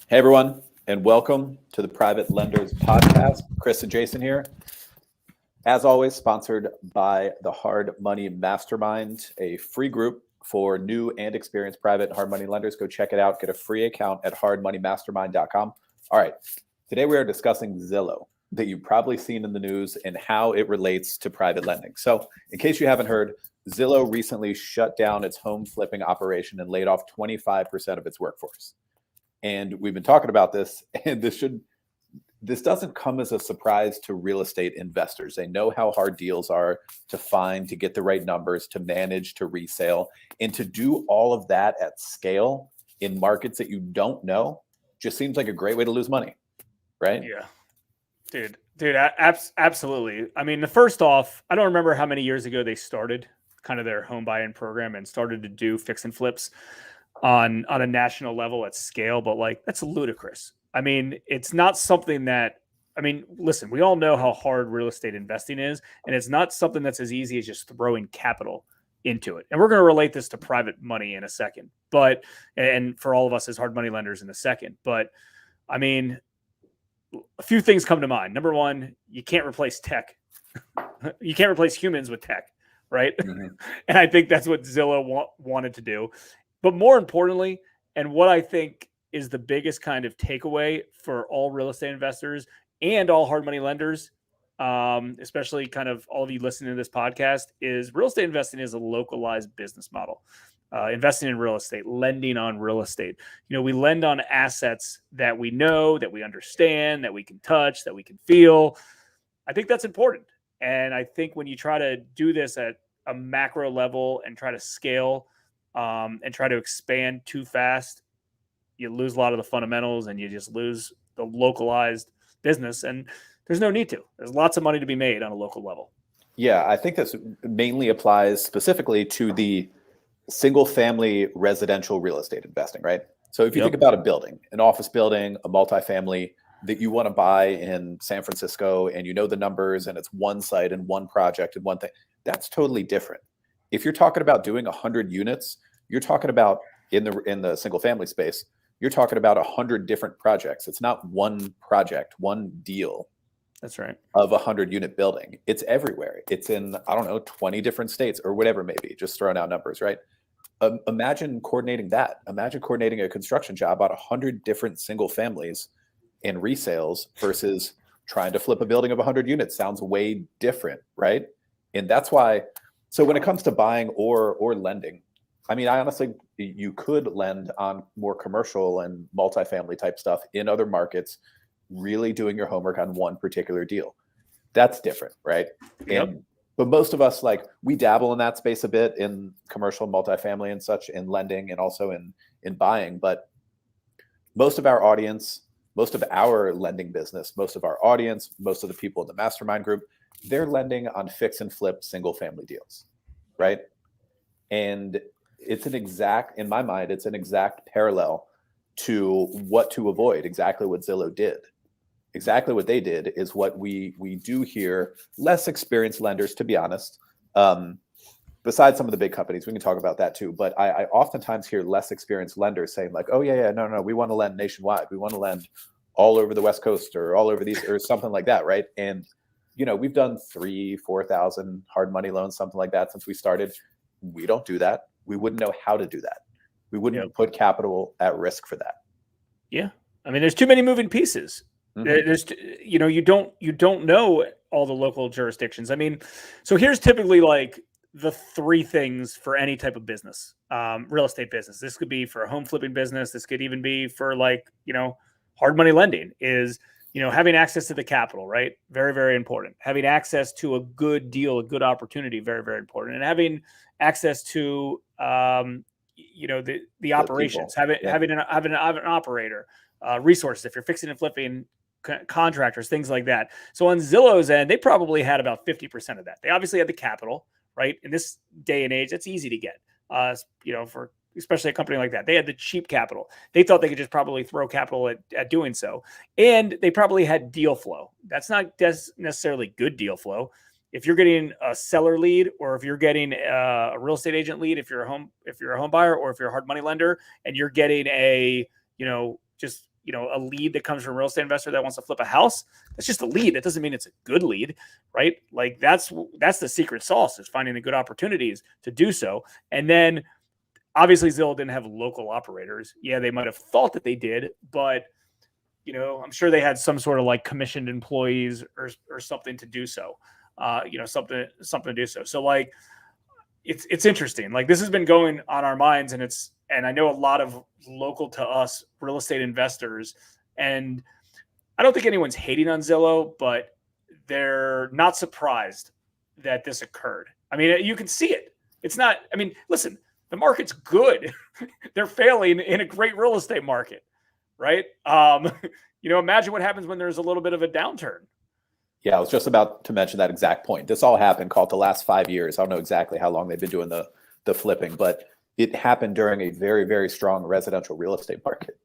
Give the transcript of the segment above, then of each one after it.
Hey, everyone, and welcome to the Private Lenders Podcast. Chris and Jason here. As always, sponsored by the Hard Money Mastermind, a free group for new and experienced private hard money lenders. Go check it out. Get a free account at hardmoneymastermind.com. All right, today we are discussing Zillow, that you've probably seen in the news and how it relates to private lending. So in case you haven't heard, Zillow recently shut down its home flipping operation and laid off 25% of its workforce. And we've been talking about this, and this doesn't come as a surprise to real estate investors. They know how hard deals are to find, to get the right numbers, to manage, to resale, and to do all of that at scale in markets that you don't know just seems like a great way to lose money, right? Yeah, dude, absolutely. I mean, first off, I don't remember how many years ago they started kind of their home buy-in program and started to do fix and flips on a national level at scale, but like that's ludicrous. I mean, it's not something that, I mean, listen, we all know how hard real estate investing is, and it's not something that's as easy as just throwing capital into it. And we're going to relate this to private money in a second, and for all of us as hard money lenders in a second. But I mean, a few things come to mind. Number one, you can't replace tech. You can't replace humans with tech, right? Mm-hmm. And I think that's what Zillow wanted to do. But more importantly, and what I think is the biggest kind of takeaway for all real estate investors and all hard money lenders, especially kind of all of you listening to this podcast, is real estate investing is a localized business model. Investing in real estate, lending on real estate. You know, we lend on assets that we know, that we understand, that we can touch, that we can feel. I think that's important. And I think when you try to do this at a macro level and try to scale and try to expand too fast, you lose a lot of the fundamentals and you just lose the localized business. And there's no need to. There's lots of money to be made on a local level. Yeah, I think this mainly applies specifically to the single family residential real estate investing, right? So if you think about a building, an office building, a multifamily that you want to buy in San Francisco, and you know the numbers and it's one site and one project and one thing, that's totally different. If you're talking about doing 100 units, you're talking about in the single family space, you're talking about 100 different projects. It's not one project, one deal. That's right. Of a 100-unit building. It's everywhere. It's in, 20 different states or whatever it may be, just throwing out numbers, right? Imagine coordinating that. Imagine coordinating a construction job on 100 different single families in resales versus trying to flip a building of 100 units. Sounds way different, right? And that's why, so when it comes to buying or lending, I mean, you could lend on more commercial and multifamily type stuff in other markets, really doing your homework on one particular deal. That's different, right? Yep. But most of us, we dabble in that space a bit in commercial, multifamily and such, in lending and also in buying. But most of our audience, most of our lending business, most of our audience, most of the people in the mastermind group, they're lending on fix and flip single family deals, right? And in my mind, it's an exact parallel to what to avoid, exactly what Zillow did. Exactly what they did is what we do here. Less experienced lenders, to be honest, besides some of the big companies, we can talk about that too. But I oftentimes hear less experienced lenders saying like, oh yeah, no, we want to lend nationwide. We want to lend all over the West Coast or all over these or something like that, right? And we've done 3,000-4,000 hard money loans, something like that since we started. We don't do that. We wouldn't know how to do that. We wouldn't put capital at risk for that. Yeah. I mean, there's too many moving pieces. Mm-hmm. There's, you don't know all the local jurisdictions. I mean, so here's typically like the three things for any type of business, real estate business. This could be for a home flipping business. This could even be for hard money lending is, having access to the capital, right? Very, very important. Having access to a good deal, a good opportunity, very, very important. And having access to, the operations, having an operator, resources, if you're fixing and flipping, contractors, things like that. So on Zillow's end, they probably had about 50% of that. They obviously had the capital, right? In this day and age, that's easy to get, for especially a company like that. They had the cheap capital. They thought they could just probably throw capital at doing so. And they probably had deal flow. That's not necessarily good deal flow. If you're getting a seller lead, or if you're getting a real estate agent lead, if you're a home buyer, or if you're a hard money lender and you're getting a, just a lead that comes from a real estate investor that wants to flip a house. That's just a lead. That doesn't mean it's a good lead, right? Like that's the secret sauce, is finding the good opportunities to do so. And then obviously Zillow didn't have local operators. Yeah, they might have thought that they did, but I'm sure they had some sort of like commissioned employees or something to do so. Something to do so. So like, it's interesting. Like, this has been going on our minds, and I know a lot of local to us real estate investors, and I don't think anyone's hating on Zillow, but they're not surprised that this occurred. I mean, you can see it. It's not, I mean, listen, the market's good. They're failing in a great real estate market, right? Imagine what happens when there's a little bit of a downturn. Yeah, I was just about to mention that exact point. This all happened, called the last 5 years. I don't know exactly how long they've been doing the flipping, but it happened during a very, very strong residential real estate market,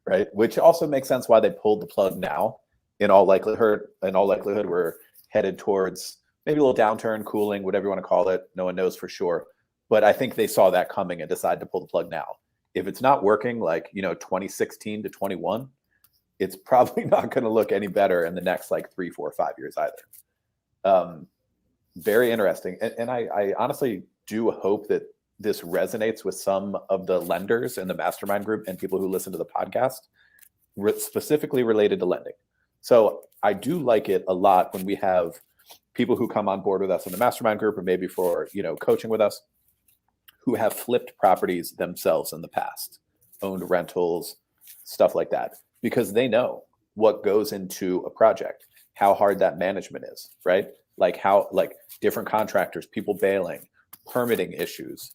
right? Which also makes sense why they pulled the plug now. In all likelihood, we're headed towards maybe a little downturn, cooling, whatever you want to call it. No one knows for sure. But I think they saw that coming and decided to pull the plug now. If it's not working like, 2016 to 21, it's probably not going to look any better in the next like 3, 4, 5 years either. Very interesting. And I honestly do hope that this resonates with some of the lenders in the mastermind group and people who listen to the podcast, specifically related to lending. So I do like it a lot when we have people who come on board with us in the mastermind group, or maybe for, coaching with us, who have flipped properties themselves in the past, owned rentals, stuff like that, because they know what goes into a project, how hard that management is, right? Like how, like different contractors, people bailing, permitting issues,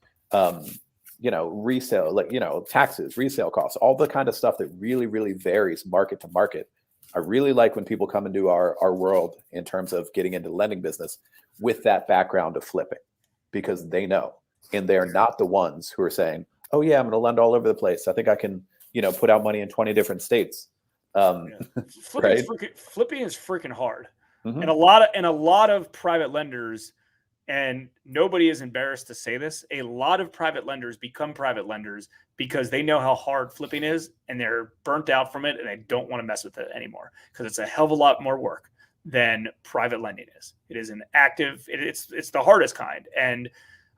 resale, taxes, resale costs, all the kind of stuff that really, really varies market to market. I really like when people come into our world in terms of getting into the lending business with that background of flipping, because they know, and they're not the ones who are saying, oh yeah, I'm going to lend all over the place. I think I can, put out money in 20 different states. Flipping, right? Flipping is freaking hard. Mm-hmm. And a lot of private lenders, and nobody is embarrassed to say this, a lot of private lenders become private lenders because they know how hard flipping is, and they're burnt out from it, and they don't want to mess with it anymore, because it's a hell of a lot more work than private lending is. It is an active, it's the hardest kind. And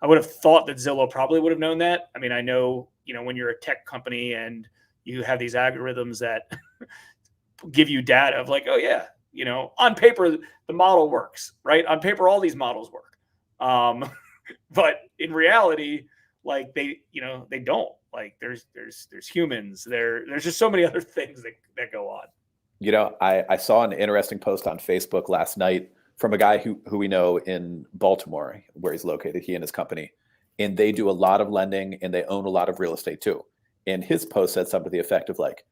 I would have thought that Zillow probably would have known that. I mean, I know, when you're a tech company and you have these algorithms that give you data of like, oh yeah, on paper, the model works, right? On paper, all these models work. But in reality, like they don't. Like there's humans, there's just so many other things that go on. I saw an interesting post on Facebook last night from a guy who we know in Baltimore, where he's located, he and his company, and they do a lot of lending and they own a lot of real estate too. And his post said something to the effect of like,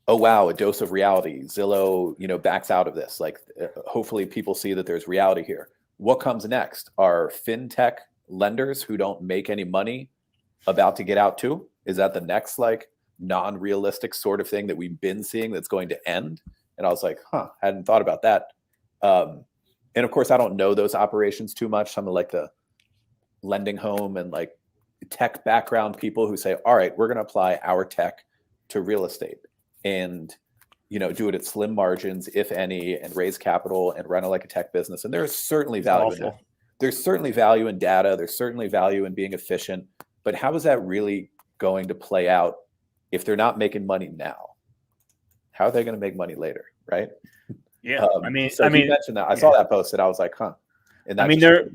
oh wow, a dose of reality. Zillow, backs out of this. Like, hopefully people see that there's reality here. What comes next? Are fintech lenders who don't make any money about to get out too? Is that the next like non-realistic sort of thing that we've been seeing that's going to end? And I was like, I hadn't thought about that. And of course, I don't know those operations too much. Some of like the lending home and like tech background people who say, all right, we're going to apply our tech to real estate and, do it at slim margins, if any, and raise capital and run it like a tech business. And there's certainly value in that. There's certainly value in data. There's certainly value in being efficient. But how is that really going to play out if they're not making money now? How are they going to make money later, right? Yeah, you mentioned that. I saw that post and I was like, And that they're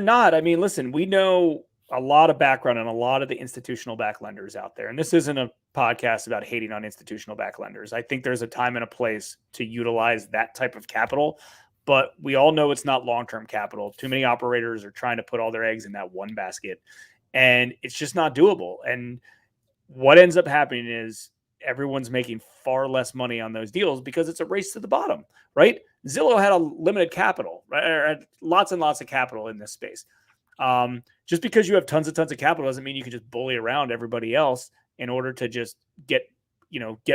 not. I mean, listen, we know a lot of background on a lot of the institutional back lenders out there. And this isn't a podcast about hating on institutional back lenders. I think there's a time and a place to utilize that type of capital, but we all know it's not long-term capital. Too many operators are trying to put all their eggs in that one basket, and it's just not doable. And what ends up happening is everyone's making far less money on those deals because it's a race to the bottom, right? Zillow had a limited capital, right? Or lots and lots of capital in this space. Just because you have tons of capital doesn't mean you can just bully around everybody else in order to just get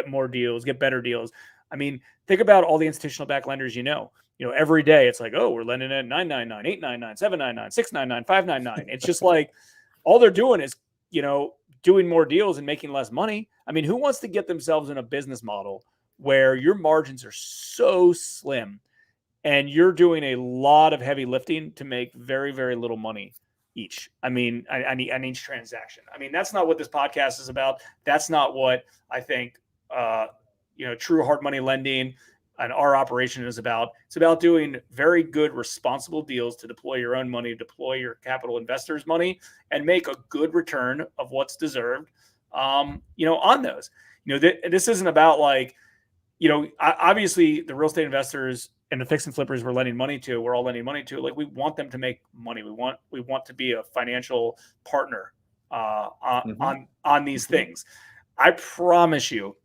more deals, get better deals. I mean, think about all the institutional back lenders, every day it's like, oh, we're lending at 999, 899, 799, 699, 599. It's just like all they're doing is, doing more deals and making less money. I mean, who wants to get themselves in a business model where your margins are so slim and you're doing a lot of heavy lifting to make very, very little money each? I mean, on each transaction. I mean, that's not what this podcast is about. That's not what I think, true hard money lending and our operation is about. It's about doing very good, responsible deals to deploy your own money, deploy your capital investors' money, and make a good return of what's deserved, on those. This isn't about like, obviously the real estate investors and the fix and flippers we're lending money to, we're all lending money to. Like, we want them to make money. We want to be a financial partner on these things. I promise you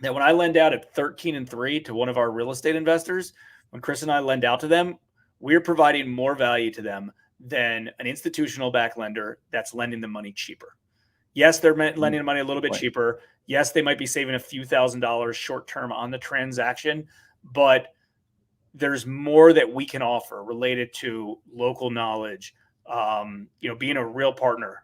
that when I lend out at 13-3 to one of our real estate investors, when Chris and I lend out to them, we're providing more value to them than an institutional back lender that's lending them money cheaper. Yes, they're lending the money a little bit cheaper. Yes, they might be saving a few $1,000s short term on the transaction, but there's more that we can offer related to local knowledge, being a real partner,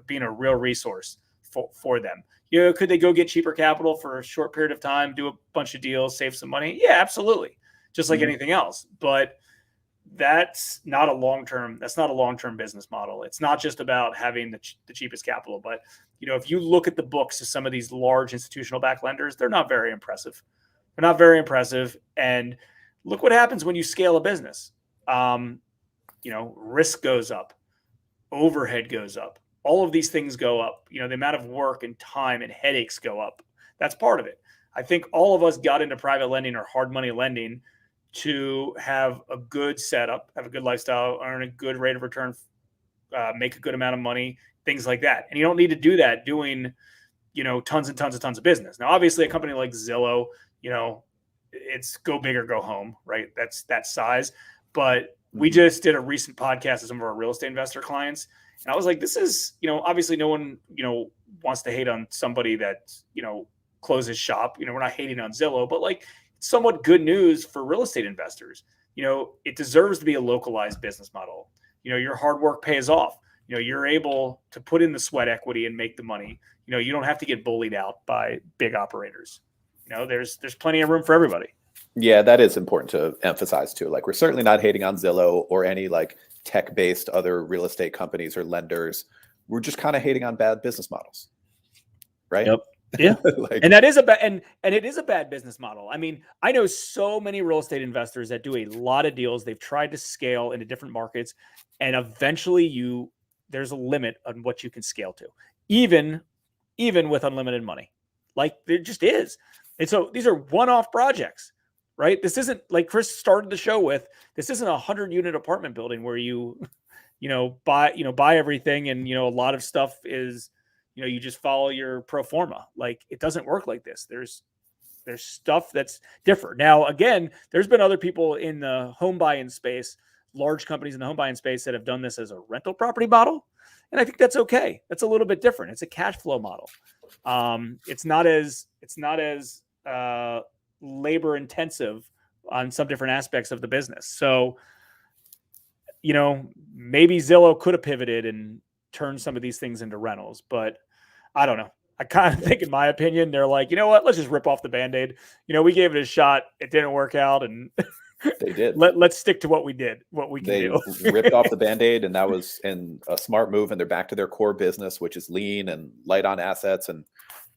being a real resource for them. Could they go get cheaper capital for a short period of time, do a bunch of deals, save some money? Yeah, absolutely. Just like anything else. But that's not a long-term business model. It's not just about having the cheapest capital. But, if you look at the books of some of these large institutional back lenders, they're not very impressive. And look what happens when you scale a business. Risk goes up, overhead goes up. All of these things go up. The amount of work and time and headaches go up. That's part of it. I think all of us got into private lending or hard money lending to have a good setup, have a good lifestyle, earn a good rate of return, make a good amount of money, things like that. And you don't need to do that doing, tons and tons of business. Now, obviously, a company like Zillow, it's go big or go home, right? That's that size. But we just did a recent podcast with some of our real estate investor clients. And I was like, this is, obviously no one, wants to hate on somebody that, closes shop. We're not hating on Zillow, but like, somewhat good news for real estate investors. It deserves to be a localized business model. Your hard work pays off. You're able to put in the sweat equity and make the money. You don't have to get bullied out by big operators. There's plenty of room for everybody. Yeah, that is important to emphasize too. Like, we're certainly not hating on Zillow or any like tech-based other real estate companies or lenders. We're just kind of hating on bad business models, right? Yep. Yeah. And that is and it is a bad business model. I mean, I know so many real estate investors that do a lot of deals. They've tried to scale into different markets, and eventually there's a limit on what you can scale to, even with unlimited money. Like, there just is. And so these are one-off projects, right? This isn't like Chris started the show with. This isn't a 100-unit apartment building where you buy everything, and a lot of stuff is, you just follow your pro forma. Like, it doesn't work like this. There's stuff that's different. Now, again, there's been other people in the home buying space, large companies in the home buying space, that have done this as a rental property model. And I think that's okay. That's a little bit different. It's a cash flow model. It's not as labor intensive on some different aspects of the business. So, maybe Zillow could have pivoted and turned some of these things into rentals, but I don't know. I kind of think, in my opinion, they're like, you know what, let's just rip off the Band-Aid. We gave it a shot. It didn't work out. And they did. Let's stick to what we can do. They ripped off the Band-Aid, and that was a smart move. And they're back to their core business, which is lean and light on assets. And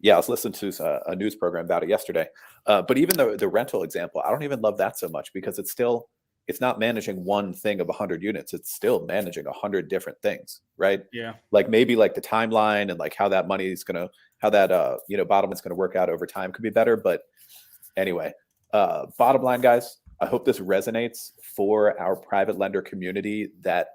yeah, I was listening to a news program about it yesterday. But even the rental example, I don't even love that so much, because it's not managing one thing of 100 units. It's still managing 100 different things, right? Yeah. Like, maybe like the timeline and like how that money is going to, how that, bottom is going to work out over time could be better. But anyway, bottom line, guys, I hope this resonates for our private lender community, that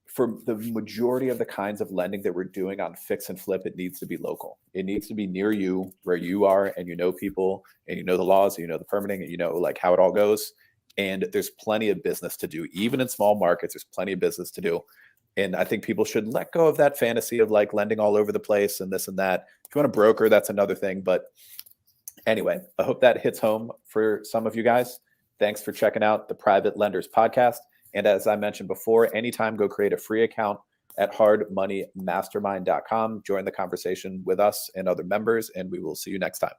for the majority of the kinds of lending that we're doing on fix and flip, it needs to be local. It needs to be near you, where you are, and people, and the laws, and the permitting, and like how it all goes. And there's plenty of business to do. Even in small markets, there's plenty of business to do. And I think people should let go of that fantasy of like lending all over the place and this and that. If you want a broker, that's another thing. But anyway, I hope that hits home for some of you guys. Thanks for checking out the Private Lenders podcast. And as I mentioned before, anytime, go create a free account at hardmoneymastermind.com. Join the conversation with us and other members, and we will see you next time.